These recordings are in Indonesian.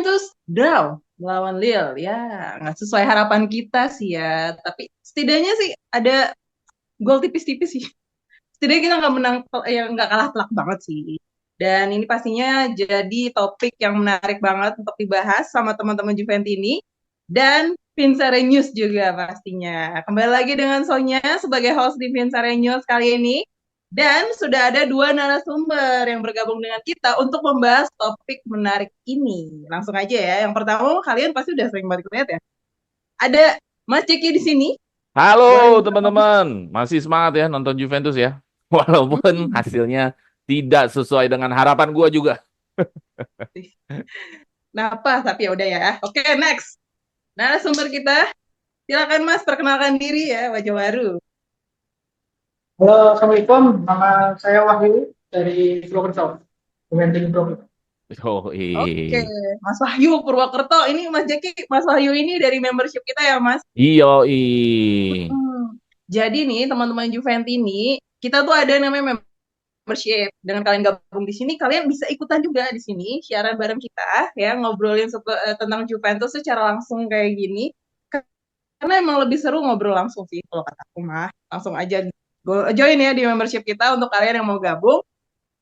Terus draw melawan Lille ya, nggak sesuai harapan kita sih ya, tapi setidaknya sih ada gol tipis-tipis sih. Setidaknya kita nggak menang, ya nggak kalah telak banget sih. Dan ini pastinya jadi topik yang menarik banget untuk dibahas sama teman-teman Juventini dan Vincere News juga pastinya. Kembali lagi dengan Sonya sebagai host di Vincere News kali ini. Dan sudah ada dua narasumber yang bergabung dengan kita untuk membahas topik menarik ini. Langsung aja ya. Yang pertama, kalian pasti udah sering banget lihat ya. Ada Mas Ceki di sini. Halo Boleh minta tolong? teman-teman, masih semangat ya nonton Juventus ya. Walaupun Hmm. hasilnya tidak sesuai dengan harapan gua juga. Kenapa? Tapi ya udah ya. Oke, next. Narasumber kita, silakan Mas perkenalkan diri ya, wajah baru. Halo, Assalamualaikum. Nama saya Wahyu dari Purwokerto, Kementerian Purwokerto. Oh, Oke, Mas Wahyu Purwokerto. Ini Mas Jeki, Mas Wahyu ini dari membership kita ya, Mas. iyo Hmm. Jadi nih, teman-teman Juventini, kita tuh ada namanya membership. Dengan kalian gabung di sini, kalian bisa ikutan juga di sini, siaran bareng kita, ya, ngobrolin tentang Juventus secara langsung kayak gini. Karena emang lebih seru ngobrol langsung sih, kalau kata aku mah. Langsung aja join ya di membership kita untuk kalian yang mau gabung.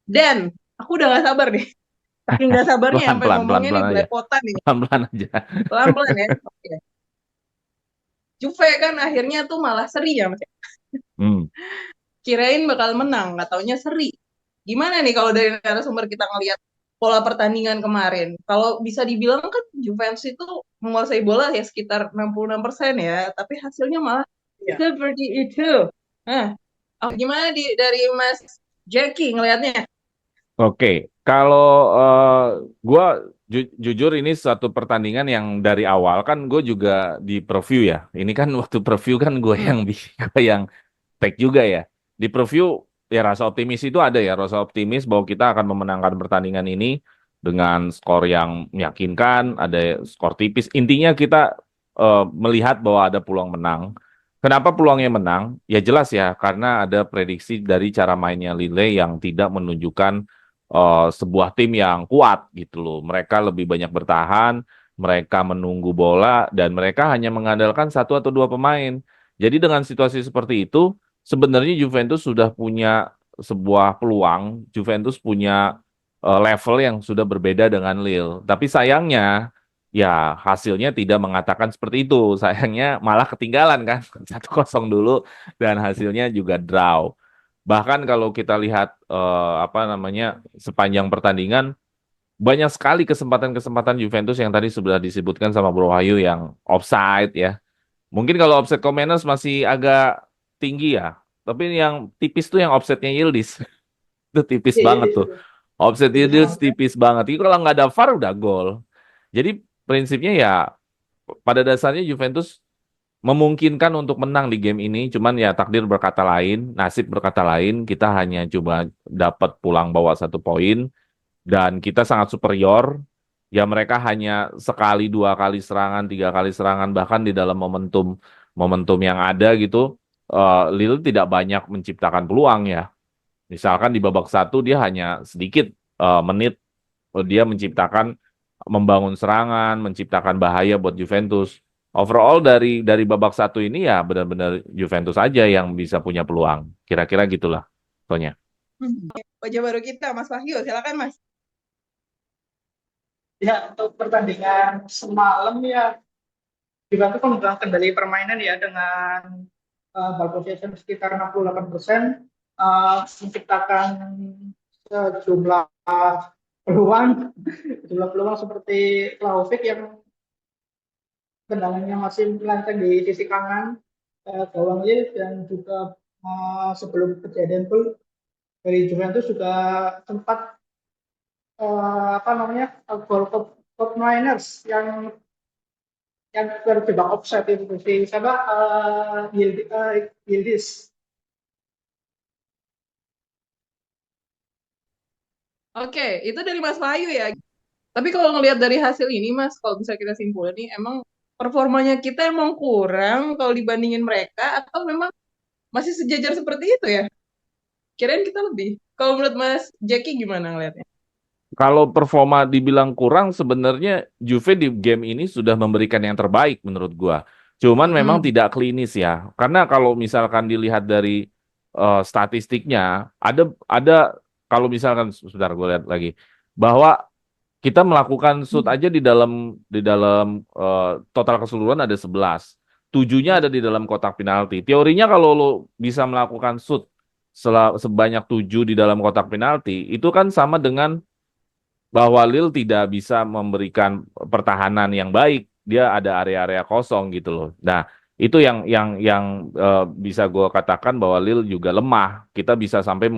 Dan aku udah gak sabar nih. Saking gak sabarnya sampai pelan-pelan, ngomongnya nih pelan-pelan aja, belepotan nih. pelan-pelan aja. Pelan-pelan ya. Oke. Juve kan akhirnya tuh malah seri ya, Mas. Hmm. Kirain bakal menang, nggak taunya seri. Gimana nih kalau dari narasumber kita ngelihat pola pertandingan kemarin? Kalau bisa dibilang kan Juventus itu menguasai bola ya sekitar 66% ya, tapi hasilnya malah Ya, seperti itu. Nah, gimana dari Mas Jackie ngelihatnya? Oke, kalau gua jujur ini satu pertandingan yang dari awal kan gue juga di preview ya. Ini kan waktu preview kan gue Hmm. yang gue yang take juga ya. Di preview ya rasa optimis itu ada ya, rasa optimis bahwa kita akan memenangkan pertandingan ini dengan skor yang meyakinkan, ada skor tipis. Intinya kita melihat bahwa ada peluang menang. Kenapa peluangnya menang? Ya jelas ya, karena ada prediksi dari cara mainnya Lille yang tidak menunjukkan sebuah tim yang kuat gitu loh. Mereka lebih banyak bertahan, mereka menunggu bola, dan mereka hanya mengandalkan satu atau dua pemain. Jadi dengan situasi seperti itu, sebenarnya Juventus sudah punya sebuah peluang, Juventus punya level yang sudah berbeda dengan Lille. Tapi sayangnya, ya hasilnya tidak mengatakan seperti itu. Sayangnya malah ketinggalan kan, 1-0 dulu dan hasilnya juga draw. Bahkan kalau kita lihat apa namanya sepanjang pertandingan, banyak sekali kesempatan-kesempatan Juventus yang tadi sudah disebutkan sama Bro Wahyu yang offside ya. Mungkin kalau offset Komenes masih agak tinggi ya. Tapi yang tipis tuh yang offsetnya Yildiz. Itu tipis iya, banget tuh. iya, Offset tipis Yildiz banget ya. tipis banget. Itu kalau nggak ada VAR udah gol. Jadi prinsipnya ya pada dasarnya Juventus memungkinkan untuk menang di game ini. Cuman ya takdir berkata lain, nasib berkata lain. Kita hanya coba dapat pulang bawa 1 poin. Dan kita sangat superior. Ya mereka hanya sekali, 2 kali serangan, 3 kali serangan. Bahkan di dalam momentum momentum yang ada gitu, Lille tidak banyak menciptakan peluang ya. Misalkan di babak satu dia hanya sedikit menit dia menciptakan, membangun serangan, menciptakan bahaya buat Juventus. Overall dari babak satu ini ya benar-benar Juventus aja yang bisa punya peluang. Kira-kira gitulah, Tonya. Wajah baru kita, Mas Wahyu, silakan Mas. Ya, untuk pertandingan semalam ya, juga tuh kan memegang kendali permainan ya dengan ball possession sekitar 68%, menciptakan sejumlah peluang, sejumlah peluang seperti Vlahovic yang tendangannya masih melenceng di sisi kanan gawang Lille, dan juga sebelum kejadian pun dari Juventus juga sempat apa namanya gol Pop Miners yang terjebak offside itu si siapa Yildiz. Oke, itu dari Mas Wahyu ya. Tapi kalau ngelihat dari hasil ini, Mas, kalau bisa kita simpulin nih, emang performanya kita emang kurang kalau dibandingin mereka, atau memang masih sejajar seperti itu ya? Kirain kita lebih. Kalau menurut Mas Jackie gimana ngelihatnya? Kalau performa dibilang kurang, sebenarnya Juve di game ini sudah memberikan yang terbaik menurut gua. Cuman memang Mm-mm. tidak klinis ya. Karena kalau misalkan dilihat dari statistiknya, ada kalau misalkan sebentar gue lihat lagi bahwa kita melakukan shoot aja di dalam total keseluruhan ada 11. 7-nya ada di dalam kotak penalti. Teorinya kalau lo bisa melakukan shoot sebanyak 7 di dalam kotak penalti, itu kan sama dengan bahwa Lille tidak bisa memberikan pertahanan yang baik. Dia ada area-area kosong gitu loh. Nah, itu yang bisa gue katakan bahwa Lille juga lemah. Kita bisa sampai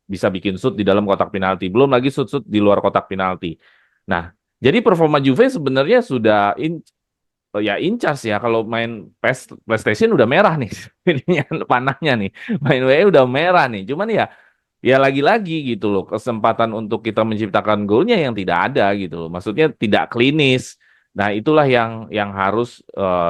bisa bikin shoot di dalam kotak penalti. Belum lagi shoot-shoot di luar kotak penalti. Nah, jadi performa Juve sebenarnya sudah ya incas ya. Kalau main PlayStation udah merah nih. Ininya panahnya nih. Main WE udah merah nih. Cuman ya lagi-lagi gitu loh, kesempatan untuk kita menciptakan golnya yang tidak ada gitu loh. Maksudnya tidak klinis. Nah, itulah yang harus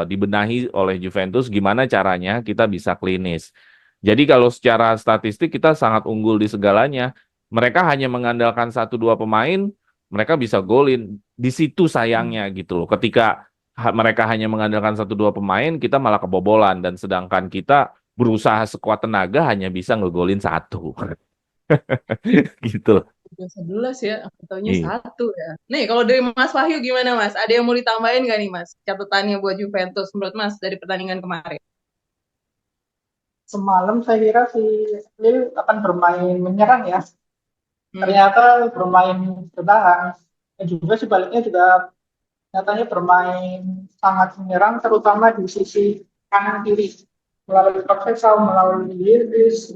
dibenahi oleh Juventus gimana caranya kita bisa klinis. Jadi kalau secara statistik kita sangat unggul di segalanya. Mereka hanya mengandalkan satu dua pemain, mereka bisa golin. Di situ sayangnya gitu loh. Ketika mereka hanya mengandalkan satu dua pemain, kita malah kebobolan dan sedangkan kita berusaha sekuat tenaga hanya bisa ngegolin satu. Gitu. Udah 11 ya, aku taunya Iya. satu ya. Nih, kalau dari Mas Wahyu gimana Mas? Ada yang mau ditambahin nggak nih Mas? Catatannya buat Juventus menurut Mas dari pertandingan kemarin. Semalam saya kira si Lille akan bermain menyerang ya. Hmm. Ternyata bermain bertahan. Dan juga sebaliknya juga nyatanya bermain sangat menyerang, terutama di sisi kanan kiri. Melalui Conceição, melalui Yildiz,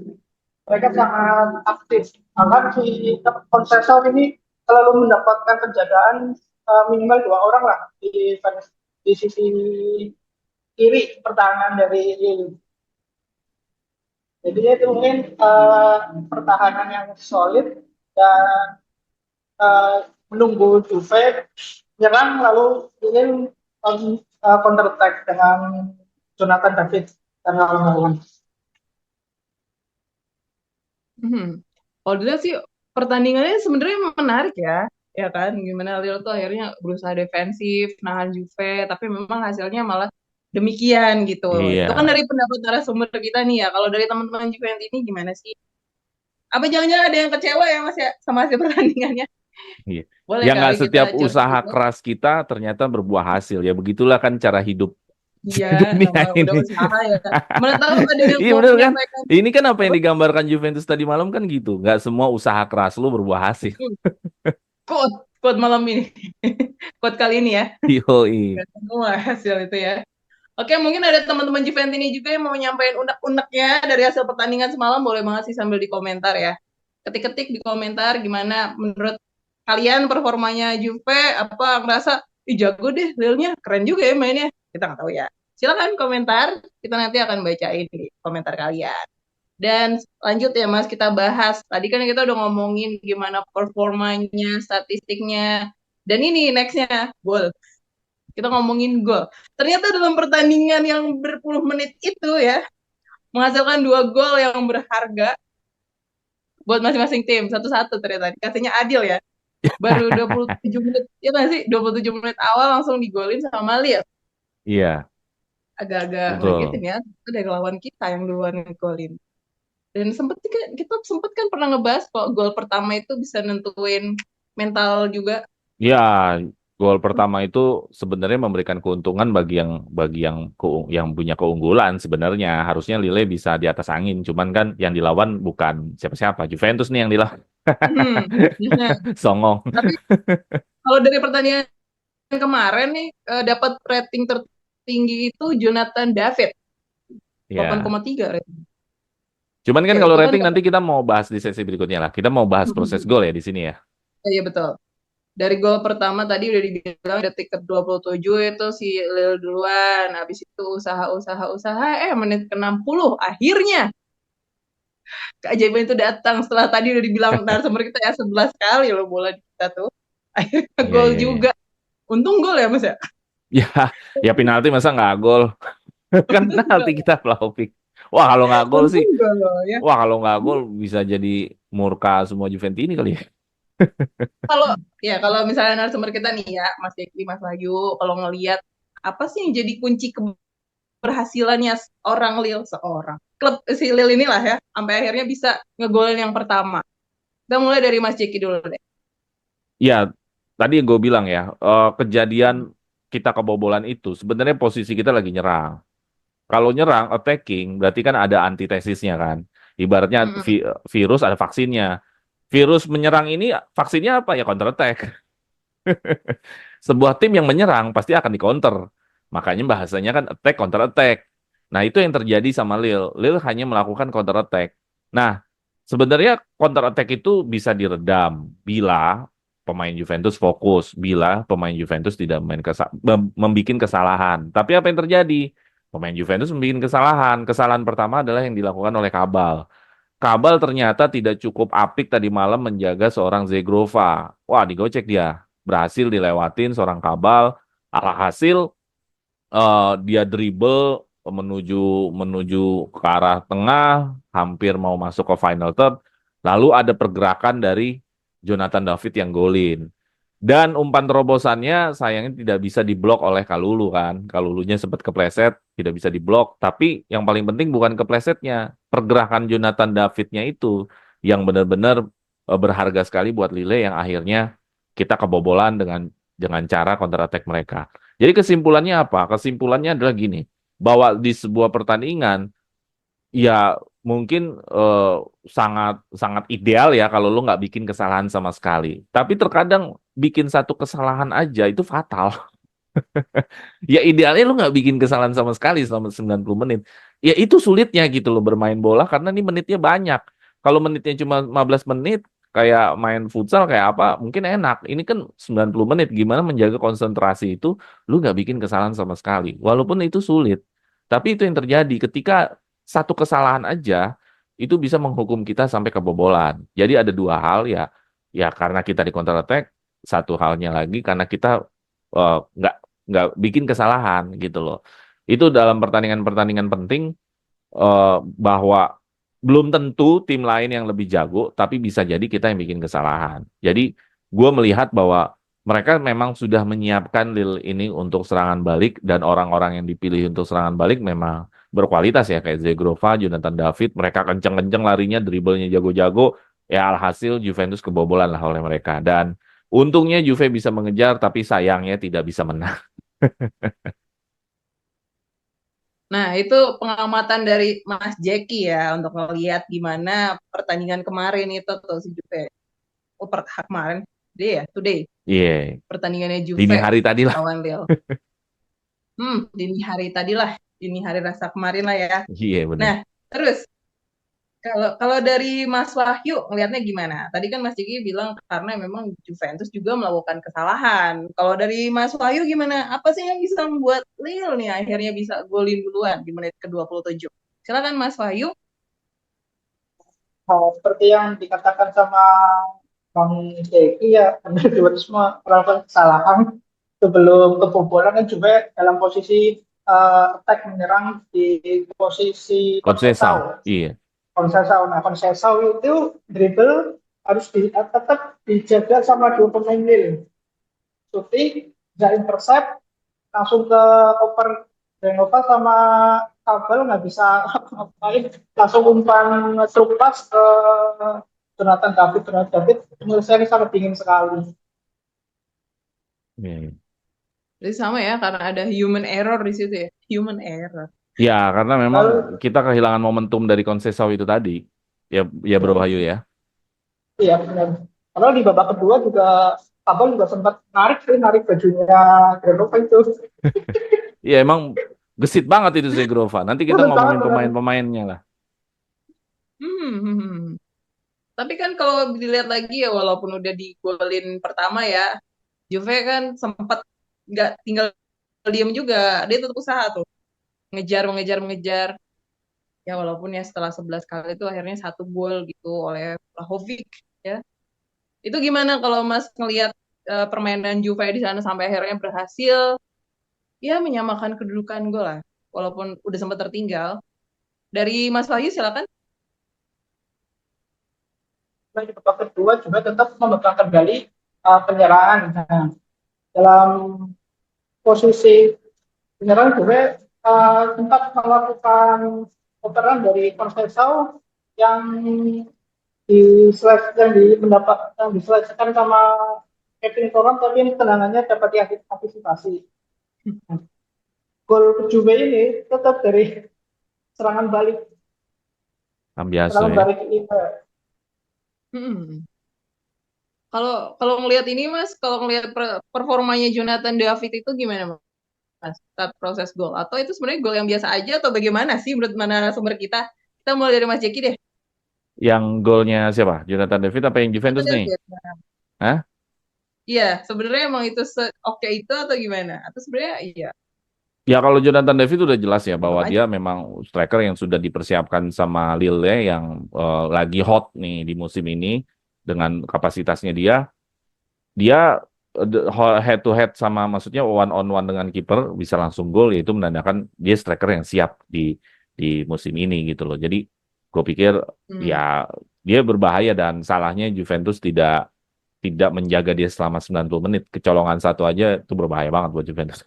mereka sangat aktif. Bahkan si Conceição ini selalu mendapatkan penjagaan minimal 2 orang lah di sisi kiri pertahanan dari Lille. Jadi itu mungkin pertahanan yang solid dan menunggu Juve menyerang lalu ingin counter attack dengan Jonathan David dan kawan-kawan. Kalau dilihat sih pertandingannya sebenarnya menarik ya, ya kan? Gimana Lille tuh akhirnya berusaha defensif, nahan Juve, tapi memang hasilnya malah demikian gitu. Itu kan Iya. dari pendapat narasumber kita nih ya. Kalau dari teman-teman Juventus ini gimana sih? Apa jangan-jangan ada yang kecewa ya Mas ya sama hasil pertandingannya? Iya. Boleh Ya kali nggak kita setiap curhat usaha juga. keras kita ternyata berbuah hasil. Ya begitulah kan cara hidup Iya, di dunia nama udah ini. usaha ya. Mana tahu ada yang Iya mau bener kan? menyampaikan Ini kan apa yang apa? digambarkan Juventus tadi malam kan gitu. Nggak semua usaha keras lu berbuah hasil. Hmm, quote, quote malam ini. Quote kali ini ya. Yoi. Gak semua hasil itu ya. Oke, mungkin ada teman-teman Juventus ini juga yang mau menyampaikan unek-uneknya dari hasil pertandingan semalam. Boleh banget sih sambil di komentar ya. Ketik-ketik di komentar gimana menurut kalian performanya Juve, apa ngerasa, ih jago deh, Lille-nya keren juga ya mainnya. Kita nggak tahu ya. Silakan komentar, kita nanti akan bacain di komentar kalian. Dan lanjut ya Mas, kita bahas. Tadi kan kita udah ngomongin gimana performanya, statistiknya. Dan ini nextnya, gol. Kita ngomongin gol. Ternyata dalam pertandingan yang berpuluh menit itu ya, menghasilkan 2 gol yang berharga buat masing-masing tim. Satu-satu ternyata. Dikasihnya adil ya. Baru 27 menit, ya nggak sih? 27 menit awal langsung digolin sama Lille. Iya, Agak-agak ngagetin betul. ya. Itu dari lawan kita yang duluan ngegolin. Dan kita sempet kan pernah ngebahas kok gol pertama itu bisa nentuin mental juga. Ya, gol pertama itu sebenarnya memberikan keuntungan bagi yang punya keunggulan sebenarnya. Harusnya Lille bisa di atas angin, cuman kan yang dilawan bukan siapa-siapa, Juventus nih yang dilawan. Hmm. Nah, Songong. tapi kalau dari pertandingan kemarin nih dapat rating tertinggi itu Jonathan David Ya. 8,3 rating. Cuman kan Ya kalau itu kan rating nanti dapat. kita mau bahas di sesi berikutnya lah. Kita mau bahas proses gol ya di sini ya. Iya betul. Dari gol pertama tadi udah dibilang detik ke-27 itu si Lille duluan. Habis itu usaha menit ke-60 akhirnya keajaiban itu datang setelah tadi udah dibilang narasumber kita ya 11 kali loh bola di kita tuh. Akhirnya Iya, gol iya, iya. juga. Untung gol ya Mas ya. Ya, ya penalti masa nggak gol? Kan Untung penalti gol. kita Vlahovic. Wah, kalau nggak gol sih, Untung gol ya. wah kalau nggak gol bisa jadi murka semua Juventini kali ya. Kalau kalau misalnya narasumber kita nih ya, Mas Jeki, Mas Wahyu, kalau ngelihat apa sih yang jadi kunci keberhasilannya orang Lille, seorang klub si Lille inilah ya, sampai akhirnya bisa ngegolin yang pertama. Kita mulai dari Mas Jeki dulu deh. Ya, tadi yang gue bilang ya, kejadian kita kebobolan itu sebenarnya posisi kita lagi nyerang. Kalau nyerang, attacking, berarti kan ada antitesisnya kan. Ibaratnya Mm-mm. virus ada vaksinnya. Virus menyerang ini, vaksinnya apa? Ya counter attack. Sebuah tim yang menyerang pasti akan dikonter. Makanya bahasanya kan attack counter attack. Nah, itu yang terjadi sama Lille. Lille hanya melakukan counter attack. Nah, sebenarnya counter attack itu bisa diredam bila pemain Juventus fokus, bila pemain Juventus tidak membuat kesalahan. Tapi apa yang terjadi? Pemain Juventus membuat kesalahan. Kesalahan pertama adalah yang dilakukan oleh Kabal. Kabal ternyata tidak cukup apik tadi malam menjaga seorang Zegrova. Wah, digocek dia. Berhasil dilewatin seorang Kabal. Alhasil dia dribble menuju menuju ke arah tengah, hampir mau masuk ke final third. Lalu ada pergerakan dari Jonathan David yang golin. Dan umpan terobosannya sayangnya tidak bisa diblok oleh Kalulu kan. Kalulunya sempat kepleset, tidak bisa diblok. Tapi yang paling penting bukan keplesetnya. Pergerakan Jonathan Davidnya itu yang benar-benar berharga sekali buat Lille yang akhirnya kita kebobolan dengan cara counter attack mereka. Jadi kesimpulannya apa? Kesimpulannya adalah gini, bahwa di sebuah pertandingan ya mungkin sangat sangat ideal ya kalau lu nggak bikin kesalahan sama sekali. Tapi terkadang bikin satu kesalahan aja itu fatal. Ya idealnya lu nggak bikin kesalahan sama sekali selama 90 menit. Ya itu sulitnya gitu loh bermain bola karena ini menitnya banyak. Kalau menitnya cuma 15 menit kayak main futsal kayak apa mungkin enak. Ini kan 90 menit gimana menjaga konsentrasi itu lu nggak bikin kesalahan sama sekali. Walaupun itu sulit. Tapi itu yang terjadi ketika satu kesalahan aja itu bisa menghukum kita sampai kebobolan. Jadi ada dua hal ya. Ya karena kita di counter attack, satu halnya lagi karena kita nggak bikin kesalahan gitu loh. Itu dalam pertandingan-pertandingan penting bahwa belum tentu tim lain yang lebih jago, tapi bisa jadi kita yang bikin kesalahan. Jadi gue melihat bahwa mereka memang sudah menyiapkan Lille ini untuk serangan balik dan orang-orang yang dipilih untuk serangan balik memang berkualitas ya kayak Zegrova, Jonathan David, mereka kenceng-kenceng larinya, dribblenya jago-jago, ya alhasil Juventus kebobolan lah oleh mereka. Dan untungnya Juve bisa mengejar, tapi sayangnya tidak bisa menang. Nah, itu pengamatan dari Mas Jeki ya untuk ngelihat gimana pertandingan kemarin itu tuh si Juve. Oh, kemarin. Today. Iya, Pertandingannya dini Juve hari tadi lah. lawan Lille. Dini hari tadi lah. Dini hari rasa kemarin lah ya. Iya benar. Nah, terus kalau kalau dari Mas Wahyu ngelihatnya gimana? Tadi kan Mas Jeki bilang karena memang Juventus juga melakukan kesalahan. Kalau dari Mas Wahyu gimana? Apa sih yang bisa membuat Lille nih akhirnya bisa golin duluan di menit ke-27? Silakan Mas Wahyu. Seperti yang dikatakan sama Bang Jeki ya, karena Juventus semua melakukan kesalahan sebelum kebobolan kan juga dalam posisi attack menyerang di posisi Konsesau. Conceição. Iya. Conceição. Nah, Conceição itu dribble harus tetap dijaga sama dua pemain Lille. Shooting, nggak intercept, langsung ke oper Denova sama Kabel nggak bisa ngapain, langsung umpan truk pas ke Jonathan David. Jonathan David penyelesaiannya sangat dingin sekali. Iya, iya. Jadi sama ya karena ada human error di situ ya. Human error. Ya, karena memang Lalu kita kehilangan momentum dari Konsesau itu tadi. Ya, ya Bro Bayu ya. iya benar. Kalau di babak kedua juga Kabel juga sempat narik bajunya Denova itu. Iya, emang gesit banget itu Zegrova. Nanti kita Terus banget ngomongin benar. pemain-pemainnya lah. Hmm, hmm, hmm. Tapi kan kalau dilihat lagi ya walaupun udah di golin pertama ya, Juve kan sempat nggak tinggal diam juga. Dia tetap usaha tuh. Ngejar, mengejar, mengejar. Ya walaupun ya setelah 11 kali itu akhirnya satu gol gitu oleh Vlahovic ya. Itu gimana kalau Mas ngelihat permainan Juve di sana sampai akhirnya berhasil ya menyamakan kedudukan gol lah. Walaupun udah sempat tertinggal. Dari Mas Wahyu silakan. di babak kedua juga tetap memegang kendali penyerang. Nah, dalam posisi penyerang juga sempat melakukan operan dari Conceição yang yang diselesaikan sama Kevin Toran, tapi tendangannya dapat diantisipasi. Gol kedua ini tetap dari serangan balik Cambiaso ya. Inter. Hmm. Kalau ngelihat ini Mas, kalau ngelihat performanya Jonathan David itu gimana Mas? Saat proses gol atau itu sebenarnya gol yang biasa aja atau bagaimana sih menurut mana sumber kita? Kita mulai dari Mas Jeki deh. Yang golnya siapa? Jonathan David apa yang Jonathan Juventus nih? David. Hah? Iya, sebenarnya emang itu oke itu atau gimana? Atau sebenarnya iya, Ya kalau Jonathan David udah jelas ya tetap bahwa aja. dia memang striker yang sudah dipersiapkan sama Lille yang lagi hot nih di musim ini dengan kapasitasnya dia head to head sama maksudnya one on one dengan kiper bisa langsung gol yaitu menandakan dia striker yang siap di musim ini gitu loh. Jadi gue pikir ya Hmm. dia berbahaya dan salahnya Juventus tidak menjaga dia selama 90 menit. Kecolongan satu aja itu berbahaya banget buat Juventus.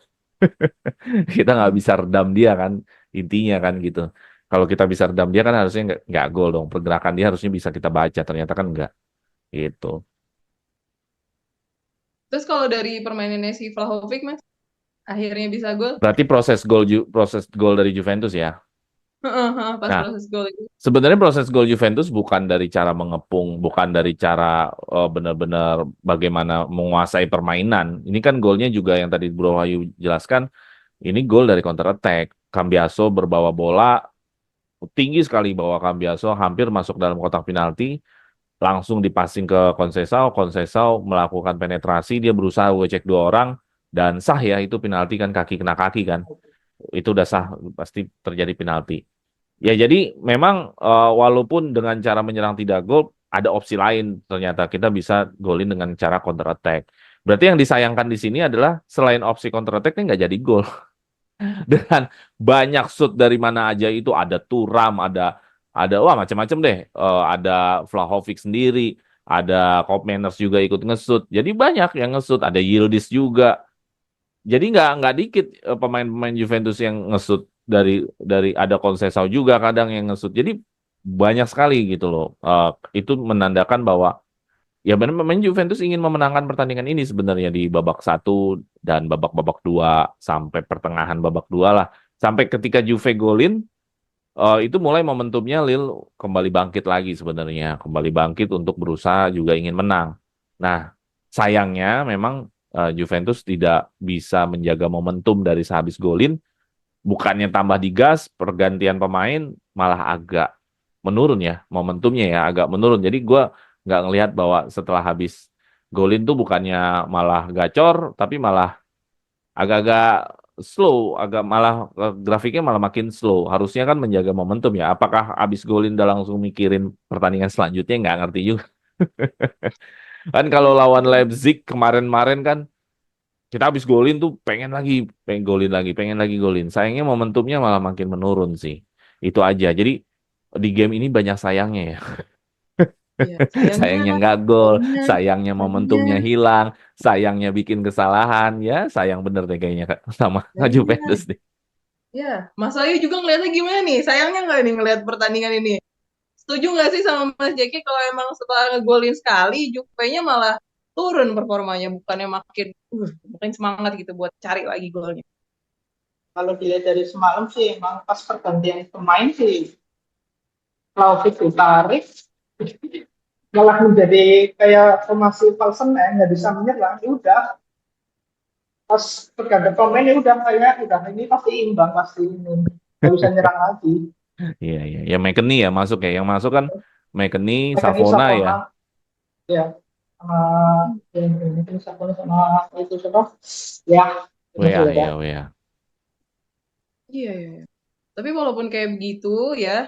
Kita nggak Hmm. bisa redam dia kan intinya kan gitu. Kalau kita bisa redam dia kan harusnya nggak gol dong. Pergerakan dia harusnya bisa kita baca. Ternyata kan nggak gitu. Terus kalau dari permainannya si Vlahovic Mas, akhirnya bisa gol. Berarti proses gol dari Juventus ya. Pas Nah, proses gol itu. sebenarnya proses gol Juventus bukan dari cara mengepung, bukan dari cara benar-benar bagaimana menguasai permainan. Ini kan golnya juga yang tadi Bro Wahyu jelaskan, ini gol dari counter attack. Cambiaso berbawa bola tinggi sekali bawa Cambiaso hampir masuk dalam kotak penalti, langsung dipassing ke Conceição, Conceição melakukan penetrasi, dia berusaha ngecek dua orang dan sah ya itu penalti kan kaki kena kaki kan. Itu udah sah pasti terjadi penalti. Ya jadi memang walaupun dengan cara menyerang tidak gol, ada opsi lain ternyata kita bisa golin dengan cara counter attack. Berarti yang disayangkan di sini adalah selain opsi counter attack ini nggak jadi gol. Dengan banyak shoot dari mana aja itu ada Thuram, ada wah macam-macam deh. Ada Vlahovic sendiri, ada Koopmeiners juga ikut nge-shoot. Jadi banyak yang nge-shoot, ada Yildiz juga. Jadi nggak dikit pemain-pemain Juventus yang nge-shoot dari ada Conceição juga kadang yang nge-shoot. Jadi banyak sekali gitu loh. Itu menandakan bahwa ya benar memang Juventus ingin memenangkan pertandingan ini sebenarnya di babak satu dan babak-babak dua sampai pertengahan babak dua lah. Sampai ketika Juve golin, itu mulai momentumnya Lille kembali bangkit lagi sebenarnya. Kembali bangkit untuk berusaha juga ingin menang. Nah, sayangnya memang Juventus tidak bisa menjaga momentum dari sehabis golin. Bukannya tambah digas, pergantian pemain malah agak menurun ya. Momentumnya ya agak menurun. Jadi gue nggak ngelihat bahwa setelah habis golin tuh bukannya malah gacor, tapi malah agak-agak slow, agak malah grafiknya malah makin slow. Harusnya kan menjaga momentum ya. Apakah habis golin udah langsung mikirin pertandingan selanjutnya nggak ngerti juga. Kan kalau lawan Leipzig kemarin-kemarin kan kita habis golin tuh pengen lagi golin. Sayangnya momentumnya malah makin menurun sih. Itu aja. Jadi di game ini banyak sayangnya ya. Iya, sayangnya, Sayangnya nggak gol, sayangnya, sayangnya sayangnya, momentumnya hilang, sayangnya bikin kesalahan. Ya sayang bener deh kayaknya Kak, sama sayangnya. Juventus nih. Ya, Mas Ayu juga ngeliatnya gimana nih? Sayangnya nggak nih ngeliat pertandingan ini? Setuju nggak sih sama Mas Jeki kalau emang setelah ngegolin sekali, Juve-nya malah turun performanya, bukannya makin semangat gitu buat cari lagi golnya. Kalau dilihat dari semalam sih emang pas pergantian pemain sih Vlahovic ditarik malah menjadi kayak formasi false nine, nggak bisa menyerang. Ya udah pas pergantian pemain ya udah kayak udah ini pasti imbang, pasti ini nggak bisa nyerang lagi. Iya iya, ya McKennie ya masuk ya. Yang masuk kan McKennie, Mereka ini Savona ya. Sapona ya sama ini Sapona sama itu siapa ya itu sih WA ya. ya WA. Iya, iya, iya. Tapi walaupun kayak begitu ya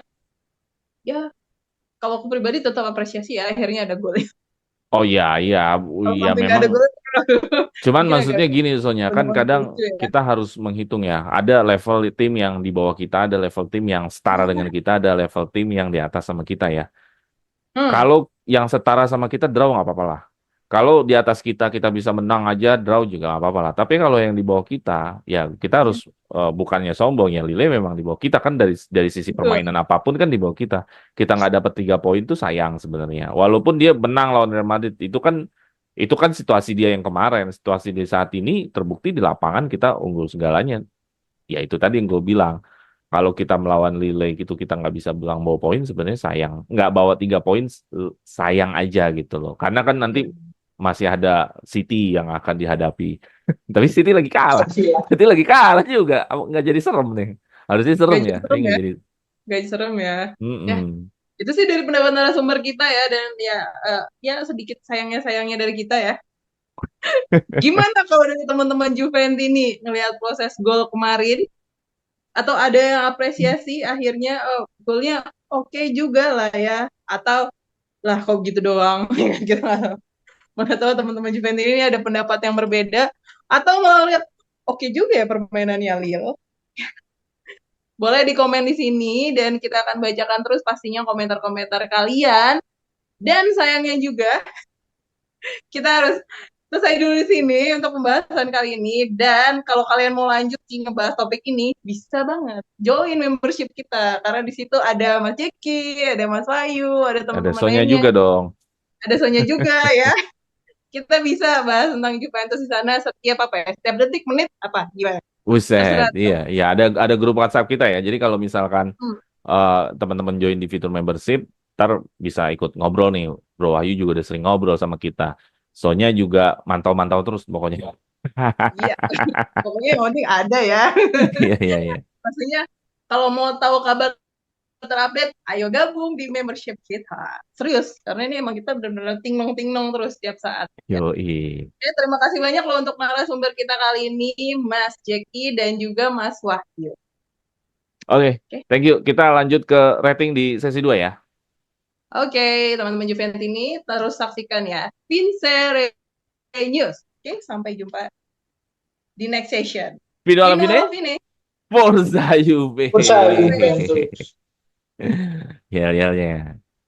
kalau aku pribadi tetap apresiasi ya akhirnya ada gol. Oh iya iya, Kalau iya sampai nggak memang. ada gol, Cuman mungkin agak maksudnya gini soalnya kan kadang lucu ya. kita harus menghitung ya. Ada level tim yang di bawah kita, ada level tim yang setara dengan kita, ada level tim yang di atas sama kita ya. Kalau yang setara sama kita draw nggak apa-apa lah. Kalau di atas kita bisa menang aja, draw juga nggak apa-apa lah. Tapi kalau yang di bawah kita, ya kita harus bukannya sombong ya. Lille memang di bawah kita kan dari sisi Betul. permainan apapun kan di bawah kita. Kita nggak dapat 3 poin itu sayang sebenarnya. Walaupun dia menang lawan Real Madrid itu kan situasi dia yang kemarin. Situasi di saat ini terbukti di lapangan kita unggul segalanya. Ya itu tadi yang gue bilang. Kalau kita melawan Lille gitu kita nggak bisa bilang bawa poin sebenarnya sayang. Nggak bawa 3 poin sayang aja gitu loh. Karena kan nanti masih ada City yang akan dihadapi. Tapi City lagi kalah. Sila. City lagi kalah juga. Nggak jadi serem nih. Harusnya serem Gak jadi ya. Ini serem nggak ya. jadi. Gak jadi serem ya. Ya, Mm-mm. itu sih dari pendapat narasumber kita ya. Dan ya sedikit sayangnya dari kita ya. Gimana kalau dari teman-teman Juventus ini ngelihat proses gol kemarin? Atau ada yang apresiasi akhirnya golnya oke juga lah ya? Atau lah kok gitu doang? Kita nggak tahu. Mana tahu teman-teman Juventus ini ada pendapat yang berbeda. Atau malah lihat oke juga ya permainannya Lille. Boleh di komen di sini dan kita akan bacakan terus pastinya komentar-komentar kalian. Dan sayangnya juga kita harus selesai dulu di sini untuk pembahasan kali ini. Dan kalau kalian mau lanjut ngebahas topik ini, bisa banget join membership kita. Karena di situ ada Mas Jeki, ada Mas Wahyu, ada Ada teman-teman Sonya lainnya. juga dong. Ada Sonya juga ya. Kita bisa bahas tentang Juventus di sana setiap apa ya? Setiap detik, menit, apa? Gimana? Buset, Terserah. iya, ada grup WhatsApp kita ya. Jadi kalau misalkan Hmm. teman-teman join di fitur membership, ntar bisa ikut ngobrol nih. Bro Wahyu juga udah sering ngobrol sama kita. Soalnya juga mantau-mantau terus pokoknya. Iya. Pokoknya yang penting ada ya. Iya, iya. Maksudnya kalau mau tahu kabar terupdate, ayo gabung di membership kita. Serius, karena ini emang kita benar-benar ting-nong terus setiap saat. Ya. Yoi. Oke, terima kasih banyak loh untuk narasumber kita kali ini, Mas Jeki dan juga Mas Wahyu. Oke, Oke, thank you. Kita lanjut ke rating di sesi 2 ya. Oke, teman-teman Juventus ini terus saksikan ya. Vincere News. Oke, sampai jumpa di next session. Video alla Fino, fine, Vine. Forza Juve. Bursa Juventus. Ya.